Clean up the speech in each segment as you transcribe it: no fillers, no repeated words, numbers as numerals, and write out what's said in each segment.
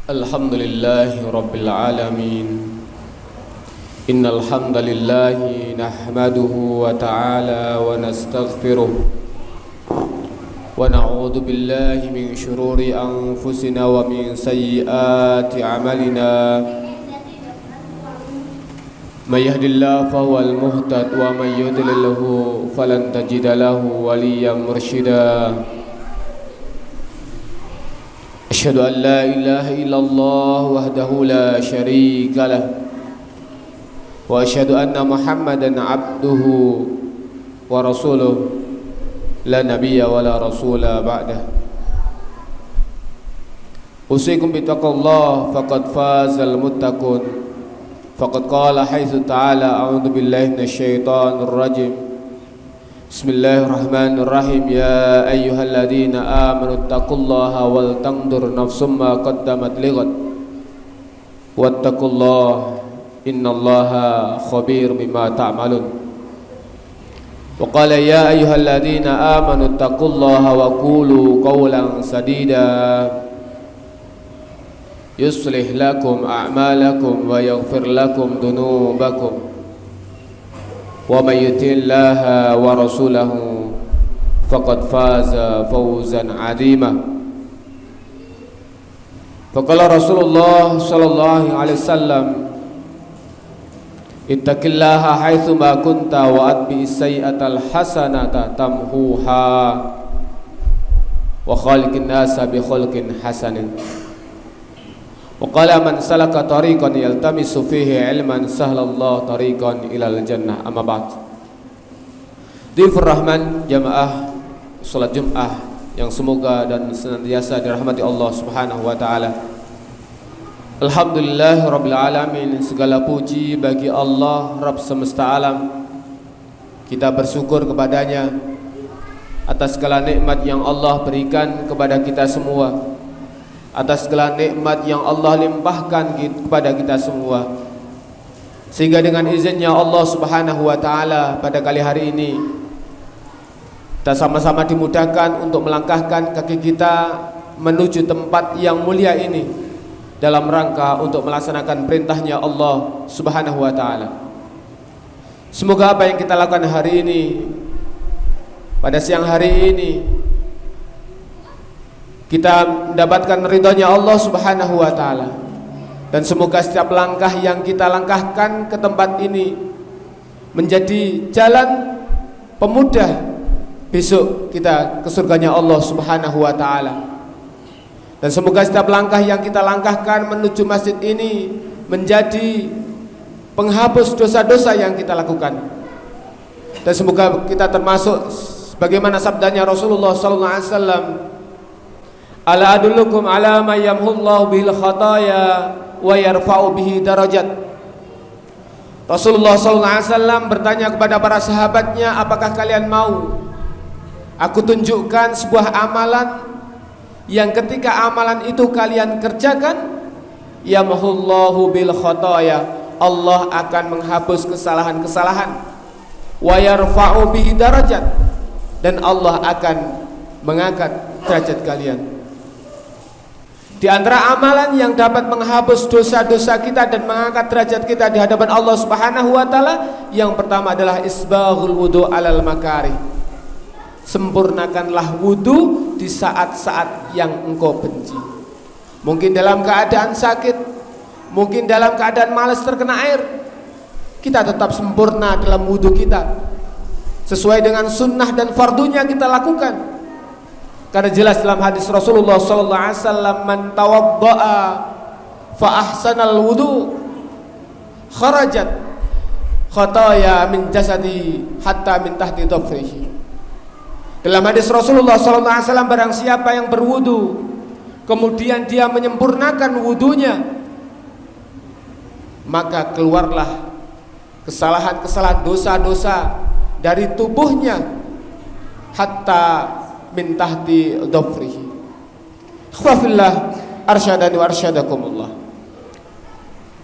Alhamdulillahi Rabbil Alamin. Innal hamdalillahi nahmaduhu wa ta'ala wa nastaghfiruh wa na'udzu billahi min shururi anfusina wa min sayyiati a'malina. May yahdihillahu fahuwal muhtad wa may yudlilhu falan tajida lahu waliyyan mursyida. Asyhadu an la ilaha illallah wahdahu la syarika lah wa asyhadu anna Muhammadan abduhu wa rasuluh la nabiyya wa la rasula ba'dah. Usikum bittaqullah faqad fazal muttaqun. Faqad qala haitsu ta'ala a'udzu billahi minasyaitonir rajim. Bismillahirrahmanirrahim. Ya ayyuhalladzina amanu taqullaha wal tanzur nafsum ma qaddamat lighad wattaqullaha innallaha khabir bima ta'malun. Wa qala ya ayyuhalladzina amanu taqullaha wa qulu qawlan sadida yuslih lakum a'malakum wa yaghfir lakum dhunubakum wa may yuti'illaha wa rasulahu faqad faza fawzan 'azima. Faqala Rasulullah sallallahu alaihi wasallam, ittaqillaha haitsu ma kunta wa atbi'is sayyi'atal hasanata tamhuha wa khaliqin nasa bi khulqin hasanin. Wa qala man salaka tariqan yaltamisu fihi ilman sahhalallahu tariqan ilal jannah. Amma ba'd. Dhifur Rahman, jamaah salat Jumat yang semoga dan senantiasa dirahmati Allah Subhanahu wa taala. Alhamdulillahirabbil alamin. Segala puji bagi Allah Rabb semesta alam. Kita bersyukur kepadanya atas segala nikmat yang Allah berikan kepada kita semua, atas segala nikmat yang Allah limpahkan kepada kita semua, sehingga dengan izinnya Allah Subhanahu wa taala pada kali hari ini kita sama-sama dimudahkan untuk melangkahkan kaki kita menuju tempat yang mulia ini dalam rangka untuk melaksanakan perintahnya Allah Subhanahu wa taala. Semoga apa yang kita lakukan hari ini, pada siang hari ini, kita mendapatkan ridhonya Allah Subhanahu wa taala, dan semoga setiap langkah yang kita langkahkan ke tempat ini menjadi jalan pemudah besok kita ke surganya Allah Subhanahu wa taala. Dan semoga setiap langkah yang kita langkahkan menuju masjid ini menjadi penghapus dosa-dosa yang kita lakukan. Dan semoga kita termasuk bagaimana sabdanya Rasulullah sallallahu alaihi wasallam, ala adullukum ala may yamhullahu bil khataya wa yarfa'u bihi darajat. Rasulullah sallallahu alaihi wasallam bertanya kepada para sahabatnya, apakah kalian mau aku tunjukkan sebuah amalan yang ketika amalan itu kalian kerjakan, yamhullahu bil khataya, Allah akan menghapus kesalahan-kesalahan, wa yarfa'u bihi darajat, dan Allah akan mengangkat derajat kalian. Di antara amalan yang dapat menghapus dosa-dosa kita dan mengangkat derajat kita di hadapan Allah Subhanahu wa taala, yang pertama adalah isbaghul wudu alal makari. Sempurnakanlah wudu di saat-saat yang engkau benci. Mungkin dalam keadaan sakit, mungkin dalam keadaan malas terkena air, kita tetap sempurna dalam wudu kita, sesuai dengan sunnah dan fardunya kita lakukan. Karena jelas dalam hadis Rasulullah sallallahu alaihi wasallam, man tawaddaa fa ahsanal wudu kharajat khataya min jasadi hatta min tahti dhafrihi. Dalam hadis Rasulullah sallallahu alaihi wasallam, barang siapa yang berwudu kemudian dia menyempurnakan wudunya, maka keluarlah kesalahan-kesalahan, dosa-dosa dari tubuhnya hatta min tahti dhafrihi. Khafillah arsyadani wa arsyadakumullah.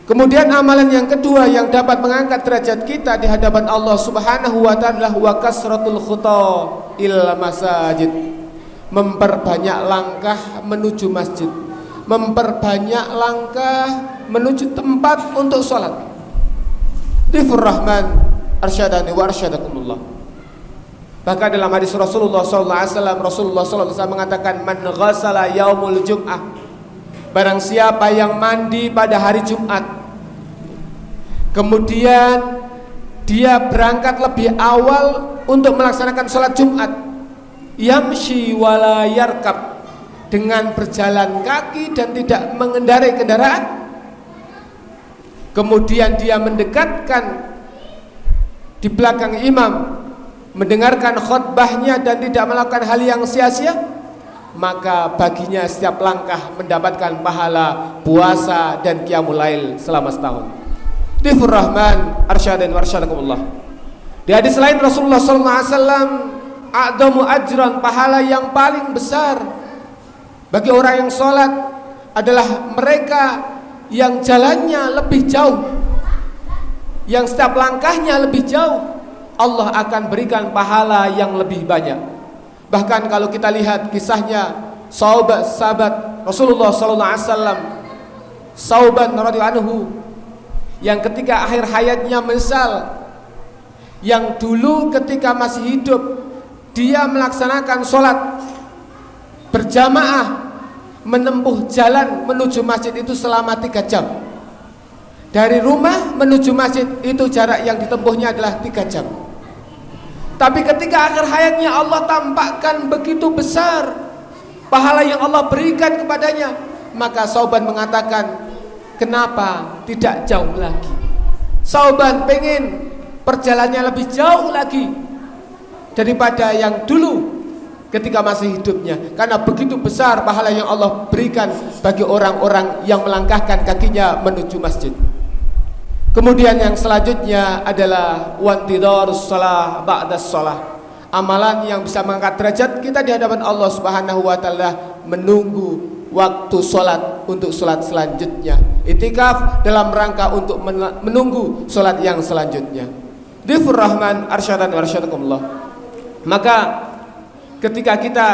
Kemudian amalan yang kedua yang dapat mengangkat derajat kita di hadapan Allah Subhanahu wa taala wa kasratul khuta ila masajid. Memperbanyak langkah menuju masjid, memperbanyak langkah menuju tempat untuk sholat. Tifur Rahman arsyadani wa arsyadakumullah. Bahkan dalam hadis Rasulullah SAW, Rasulullah SAW mengatakan, man ghasala yaumul jum'ah, barang siapa yang mandi pada hari Jumat, kemudian dia berangkat lebih awal untuk melaksanakan sholat Jumat, yamshi wala yarkab, dengan berjalan kaki dan tidak mengendarai kendaraan, kemudian dia mendekatkan di belakang imam, mendengarkan khutbahnya dan tidak melakukan hal yang sia-sia, maka baginya setiap langkah mendapatkan pahala puasa dan qiyamul lail selama setahun. Tifur Rahman arsyadin wa arsyadakumullah. Di hadis lain Rasulullah SAW, a'damu ajran, pahala yang paling besar bagi orang yang sholat adalah mereka yang jalannya lebih jauh, yang setiap langkahnya lebih jauh, Allah akan berikan pahala yang lebih banyak. Bahkan kalau kita lihat kisahnya sahabat Rasulullah SAW, Sauban radhiyallahu anhu, yang ketika akhir hayatnya menyesal, yang dulu ketika masih hidup dia melaksanakan sholat berjamaah, menempuh jalan menuju masjid itu selama 3 jam. Dari rumah menuju masjid itu jarak yang ditempuhnya adalah 3 jam. Tapi ketika akhir hayatnya Allah tampakkan begitu besar pahala yang Allah berikan kepadanya, maka Sauban mengatakan, kenapa tidak jauh lagi? Sauban pengen perjalanannya lebih jauh lagi daripada yang dulu ketika masih hidupnya, karena begitu besar pahala yang Allah berikan bagi orang-orang yang melangkahkan kakinya menuju masjid. Kemudian yang selanjutnya adalah wantidharus shalah ba'das shalah. Amalan yang bisa mengangkat derajat kita di hadapan Allah Subhanahu wa taala, menunggu waktu sholat untuk sholat selanjutnya. Itikaf dalam rangka untuk menunggu sholat yang selanjutnya. Tifur Rahman arsyadan wa arsyadakumullah. Maka ketika kita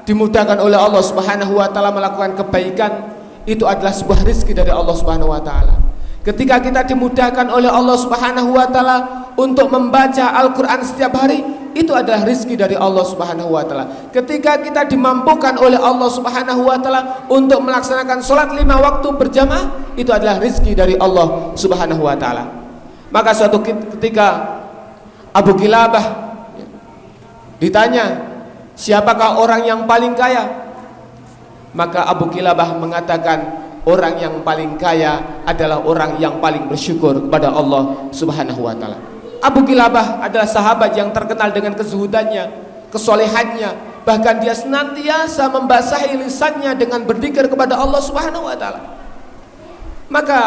dimudahkan oleh Allah Subhanahu wa taala melakukan kebaikan, itu adalah sebuah rezeki dari Allah Subhanahu wa taala. Ketika kita dimudahkan oleh Allah Subhanahu wa taala untuk membaca Al-Qur'an setiap hari, itu adalah rezeki dari Allah Subhanahu wa taala. Ketika kita dimampukan oleh Allah Subhanahu wa taala untuk melaksanakan sholat 5 waktu berjamaah, itu adalah rezeki dari Allah Subhanahu wa taala. Maka suatu ketika Abu Kilabah ditanya, siapakah orang yang paling kaya? Maka Abu Kilabah mengatakan, orang yang paling kaya adalah orang yang paling bersyukur kepada Allah Subhanahu wa taala. Abu Kilabah adalah sahabat yang terkenal dengan kezuhudannya, kesolehannya, bahkan dia senantiasa membasahi lisannya dengan berzikir kepada Allah Subhanahu wa taala. Maka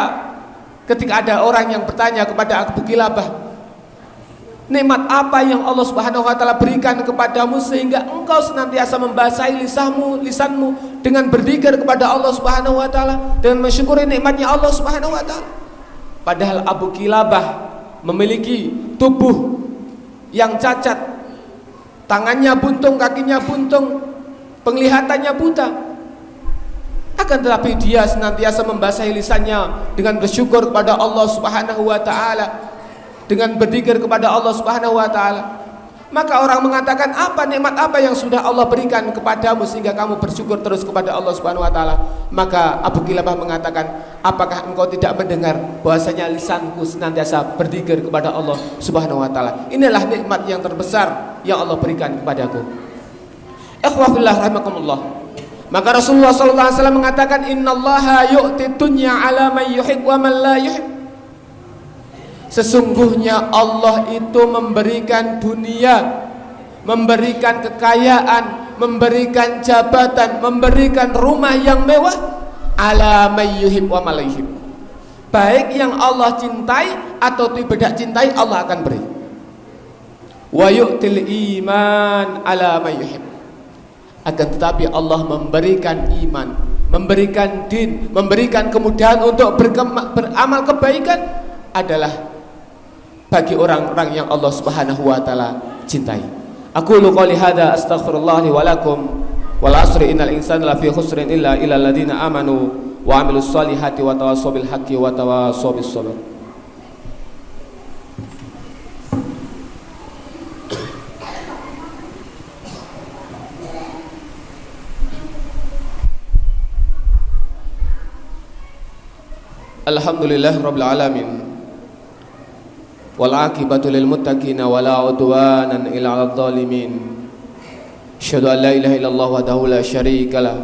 ketika ada orang yang bertanya kepada Abu Kilabah, nikmat apa yang Allah Subhanahu wa taala berikan kepadamu sehingga engkau senantiasa membasahi lisanmu dengan berzikir kepada Allah Subhanahu wa taala, dengan mensyukuri nikmatnya Allah Subhanahu wa taala? Padahal Abu Kilabah memiliki tubuh yang cacat, tangannya buntung, kakinya buntung, penglihatannya buta. Akan tetapi dia senantiasa membasahi lisannya dengan bersyukur kepada Allah Subhanahu wa taala, dengan berzikir kepada Allah Subhanahu wa taala. Maka orang mengatakan, apa nikmat apa yang sudah Allah berikan kepadamu sehingga kamu bersyukur terus kepada Allah Subhanahu wa taala? Maka Abu Kilabah mengatakan, apakah engkau tidak mendengar bahwasanya lisanku senantiasa berzikir kepada Allah Subhanahu wa taala? Inilah nikmat yang terbesar yang Allah berikan kepadaku. Ikhwafillah rahimakumullah. Maka Rasulullah sallallahu alaihi wasallam mengatakan, innallaha yu'ti dunya ala man yuhib wa man la yuhib. Sesungguhnya Allah itu memberikan dunia, memberikan kekayaan, memberikan jabatan, memberikan rumah yang mewah, ala may yuhib wa man la yuhib, baik yang Allah cintai atau tidak cintai, Allah akan beri. Wa yu'til iman ala may yuhib. Akan tetapi Allah memberikan iman, memberikan din, memberikan kemudahan untuk beramal kebaikan adalah bagi orang-orang yang Allah Subhanahu wa taala cintai. Aqulu qouli hadza astaghfirullah li wa lakum wal asri innal insana lafi khusrin illa illal ladzina amanu wa amilus solihati wa tawassaw bil haqqi wa tawassaw bis sabr. Alhamdulillah rabbil alamin. Wal aqibatu lil muttaqin wa la udwanan illa 'alal zalimin. Asyhadu an la ilaha illallah wahdahu la syarika lah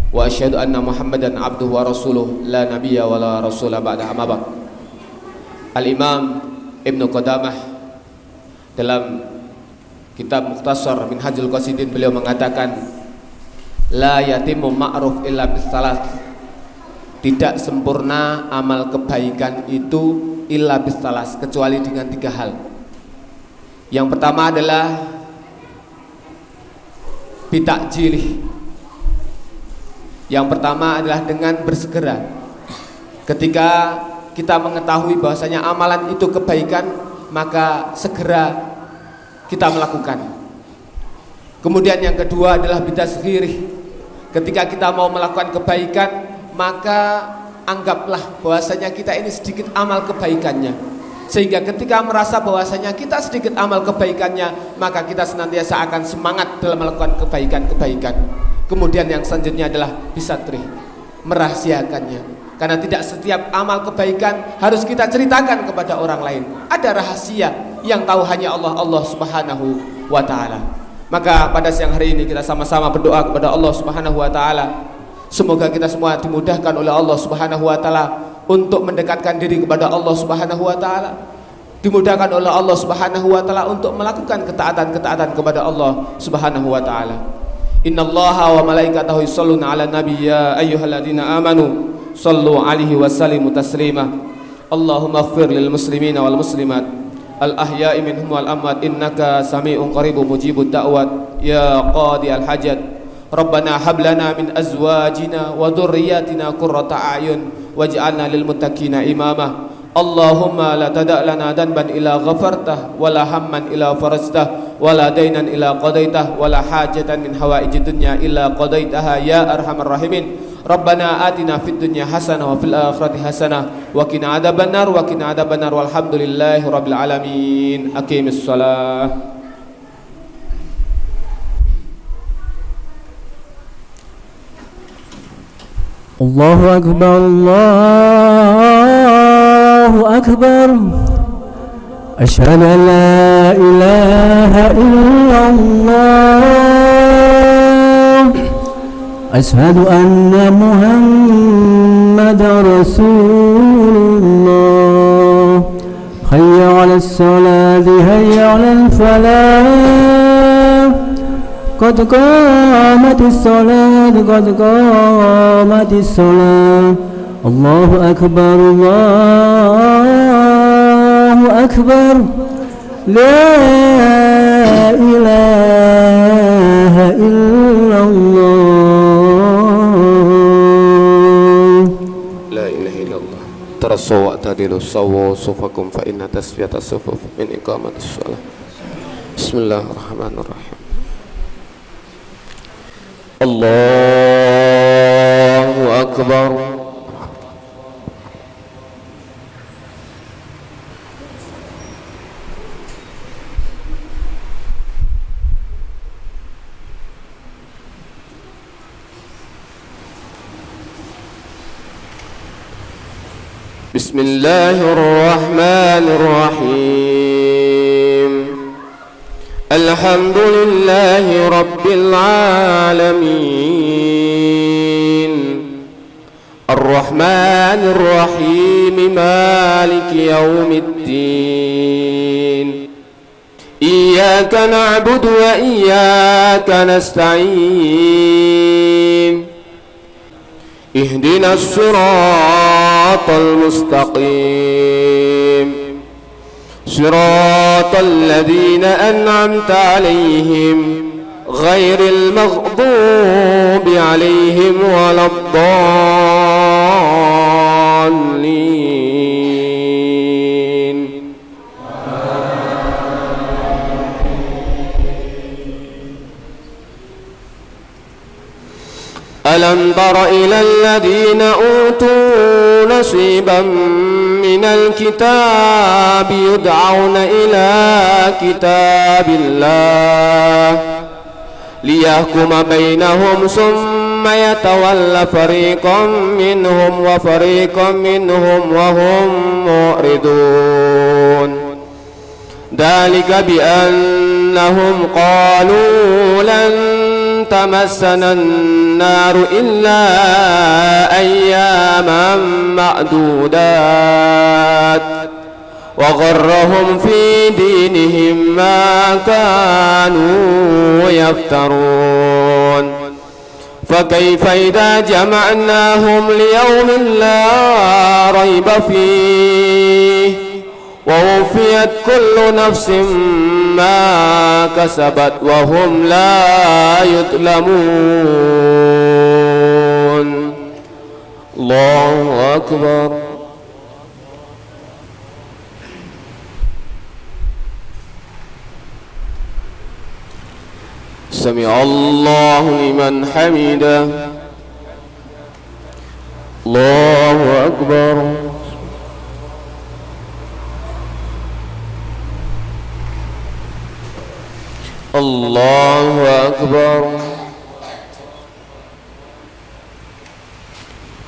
wa asyhadu anna Muhammadan abduhu wa rasuluh la nabiyya wa la rasula ba'da amma ba'd. Al-Imam Ibnu Qudamah dalam kitab Mukhtasar Minhajul Qasidin beliau mengatakan la yatimmu ma'ruf illa bis salas. Tidak sempurna amal kebaikan itu illa bisalas, kecuali dengan 3 hal. Yang pertama adalah bitakjilih. Yang pertama adalah dengan bersegera. Ketika kita mengetahui bahwasanya amalan itu kebaikan, maka segera kita melakukan. Kemudian yang kedua adalah bitasghirih. Ketika kita mau melakukan kebaikan, maka anggaplah bahwasanya kita ini sedikit amal kebaikannya, sehingga ketika merasa bahwasanya kita sedikit amal kebaikannya, maka kita senantiasa akan semangat dalam melakukan kebaikan-kebaikan. Kemudian yang selanjutnya adalah bisatrih, merahasiakannya, karena tidak setiap amal kebaikan harus kita ceritakan kepada orang lain. Ada rahasia yang tahu hanya Allah Subhanahu wa ta'ala. Maka pada siang hari ini kita sama-sama berdoa kepada Allah Subhanahu wa ta'ala, semoga kita semua dimudahkan oleh Allah Subhanahu wa taala untuk mendekatkan diri kepada Allah Subhanahu wa taala. Dimudahkan oleh Allah Subhanahu wa taala untuk melakukan ketaatan-ketaatan kepada Allah Subhanahu wa taala. Innallaha wa malaikatahu yusholluna 'alan nabi ya ayyuhalladzina amanu shallu 'alaihi wa sallimu taslima. Allahumma ighfir lil muslimina wal muslimat al ahya'i minhum wal amwat innaka sami'un qaribun mujibud da'wat ya qadiyal hajat. Rabbana hab lana min azwajina wa dhurriyyatina qurrata a'yun waj'alna lil muttaqina imama. Allahumma la tada' lana danban illa ghafartah wa la hamman illa farajtah wa la dainan illa qadaitah wa la hajatan min hawaijid dunya illa qadaitaha ya arhamar rahimin. Rabbana atina fid dunya hasanah wa fil akhirati hasanah wa qina adzabannar walhamdulillahi rabbil alamin. Aqimis shalah. Allahu Akbar, Allahu Akbar. Asyhadu an la ilaha illallah. Asyhadu anna Muhammadar Rasulullah. Hayya 'alas salati, hayya 'alal falah. Qad qamatis salat, qad qamatis salat. Allahu Akbar, Allahu Akbar. La ilaha illallah. La ilaha illallah. Tarasaw wa tadilu sawu sufakum fa inna tasfiyata sufuf min iqamatis shalah. Bismillahirrahmanirrahim. Allahu Akbar. Bismillahirrahmanirrahim. Alhamdulillahi rabbil alamin. Ar-Rahmanir Rahim, Maliki yaumiddin. Iyyaka na'budu wa iyyaka nasta'in. اهدنا الصراط المستقيم صراط الذين أنعمت عليهم غير المغضوب عليهم ولا الضالين. ألم تر إلى الذين أوتوا نصيبا من الكتاب يدعون إلى كتاب الله ليحكم بينهم ثم يتولى فريق منهم وهم معرضون. ذلك بأنهم قالوا لن تمسنا النار إلا أياما معدودات وغرهم في دينهم ما كانوا يفترون. فكيف إذا جمعناهم ليوم لا ريب فيه ووفيت كل نفس ما كسبت وهم لا يظلمون. الله أكبر. سمع الله لمن حمده. الله أكبر. الله أكبر.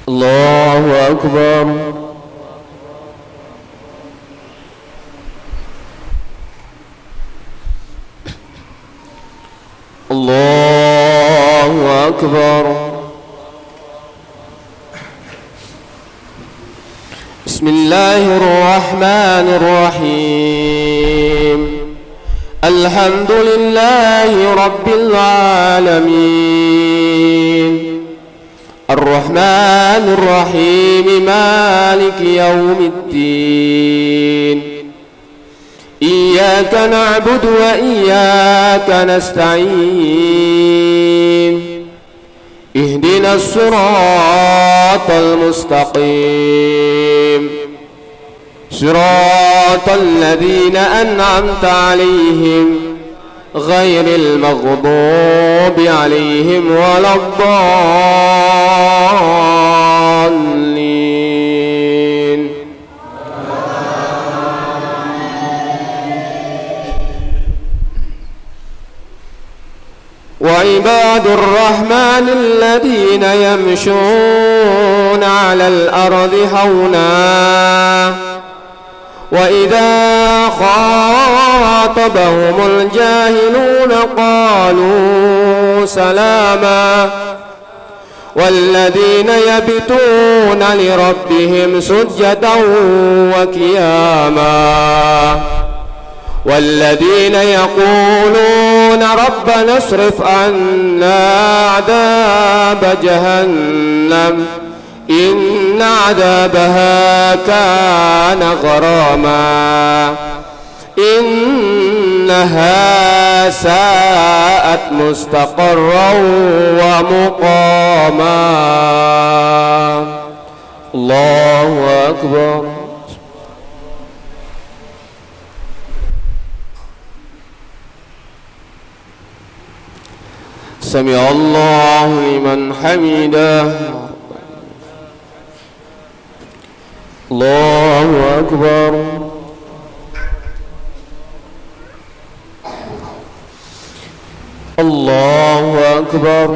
الله أكبر. الله أكبر. بسم الله الرحمن الرحيم. الحمد لله رب العالمين الرحمن الرحيم مالك يوم الدين إياك نعبد وإياك نستعين اهدنا الصراط المستقيم صراط الذين أنعمت عليهم غير المغضوب عليهم ولا الضالين. وعباد الرحمن الذين يمشون على الأرض هونا وإذا خاطبهم الجاهلون قالوا سلاما والذين يبتون لربهم سجدا وقياما والذين يقولون ربنا اصرف عنا عذاب جهنم إن عذابها كان غراما إنها ساءت مستقرا ومقاما. الله أكبر. سمع الله لمن حمده. الله أكبر. الله أكبر.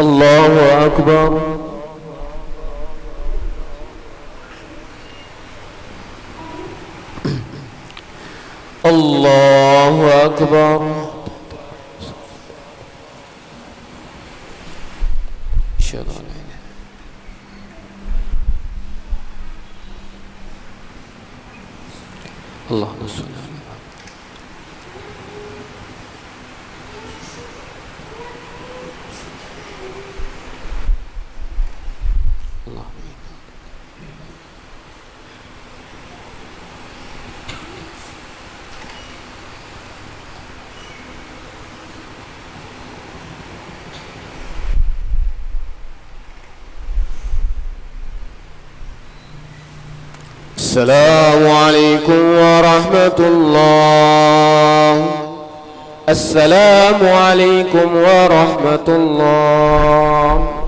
الله أكبر. الله أكبر. أشهد أن لا إله اللهم صل على Assalamualaikum warahmatullahi. Assalamualaikum warahmatullahi.